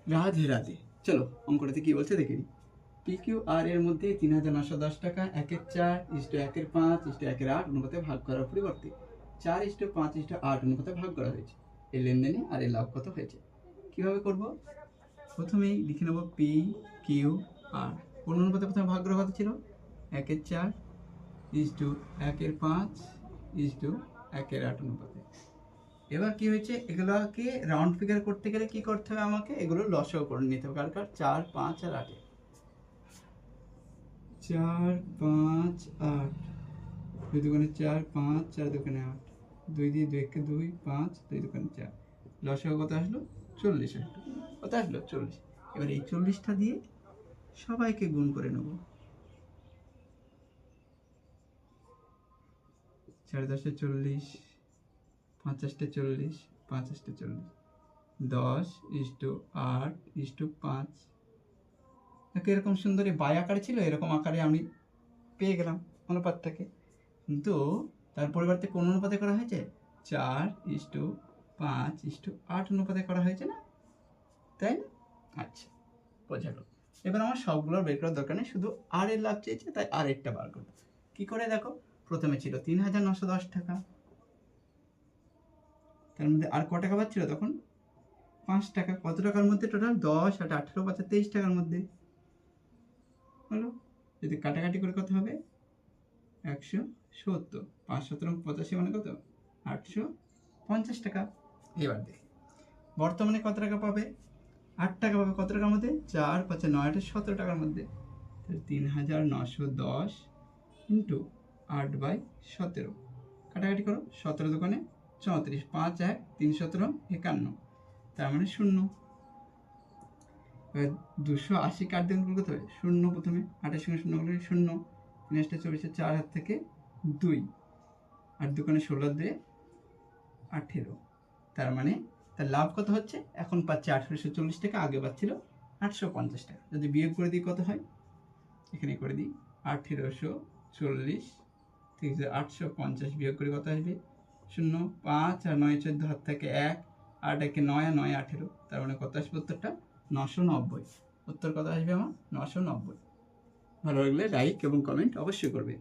রাধে রাধে। চলো অঙ্কটাতে কি বলছে দেখে নিই। পি কিউ আর এর মধ্যে ৩,৯১০ টাকা ১/৪:১/৫:১/৮ অনুপাতে ভাগ করার পরিবর্তে ৪:৫:৮ অনুপাতে ভাগ করা হয়েছে। এই লেনদেনে আর এর লাভ কত হয়েছে? কিভাবে করব? প্রথমেই লিখে নেব পি কিউ আর। কোন অনুপাতে প্রথমে ভাগ করার কথা ছিল? ১/৪:১/৫:১/৮ অনুপাতে। এবার কি হয়েছে, এগুলোকে রাউন্ড ফিগার করতে গেলে কি করতে হবে আমাকে? এগুলো লসাগু করে নিতে হবে। কার 4, 5 আর 8 4, 5, 8 2 দুগুণে 4, 5 4 দুগুণে 8 2 দিয়ে 2 কে 2 5 2 দুগুণে 4 লসাগু কত আসলো? 40 আসলো। কত আসলো? 40। এবার এই 40টা দিয়ে সবাইকে গুণ করে নেব। 4 10 40, 5 8 40, 5 8 40, 10:8:5। দেখো এরকম সুন্দর বাই আকারে ছিল, এরকম আকারে আমি পেয়ে গেলাম অনুপাতটাকে। কিন্তু তার পরিবর্তে কোন অনুপাতে করা হয়েছে? 4:5:8 অনুপাতে করা হয়েছে না? তাই না? আচ্ছা, বোঝা গেল। এবার আমার সবগুলো বের করার দরকার নেই, শুধু আর এর লাভ চেয়েছে, তাই আর একটা বার করবো। কি করে দেখো, প্রথমে ছিল ৩,৯১০ টাকা, তার মধ্যে আর ক টাকা পাচ্ছিল তখন? 5 টাকা। কত টাকার মধ্যে টোটাল? 10 আর 18 পাচ্ছে 23 টাকার মধ্যে হলো। যদি কাটাকাটি করে কত হবে? 170। 5 17 85 মানে কত? 850 টাকা। এবার দেখি বর্তমানে কত টাকা পাবে? 8 টাকা পাবে। কত টাকার মধ্যে? 4 5 9 8 17 টাকার মধ্যে। তাহলে ৩,৯১০ ইন্টু 8/17। কাটাকাটি করো। 17 দোকানে 34, 5 1 3 17 51, তার মানে 0। এবার 280 কাট দিয়ে গুণ করতে হবে। 0 প্রথমে, 8 এর সঙ্গে 0 গুণ 0, 3 8 24, 4 হাত থেকে 2, 8 দুগুণে 16 দিয়ে 18, তার মানে তার লাভ কত হচ্ছে? এখন পাচ্ছে 1840 টাকা, আগে পাচ্ছিল 850 টাকা। যদি বিয়োগ করে দিই কত হয়? এখানে করে দিই 1840 থেকে 850 বিয়োগ করে কত আসবে? 0 5 আর 9 14 হাত থেকে 1, 8 1 9 আর 9 18, তার মানে কত আসবে উত্তরটা? 990। উত্তর কত আসবে আমার? 990। ভালো লাগলে লাইক এবং কমেন্ট অবশ্যই করবে।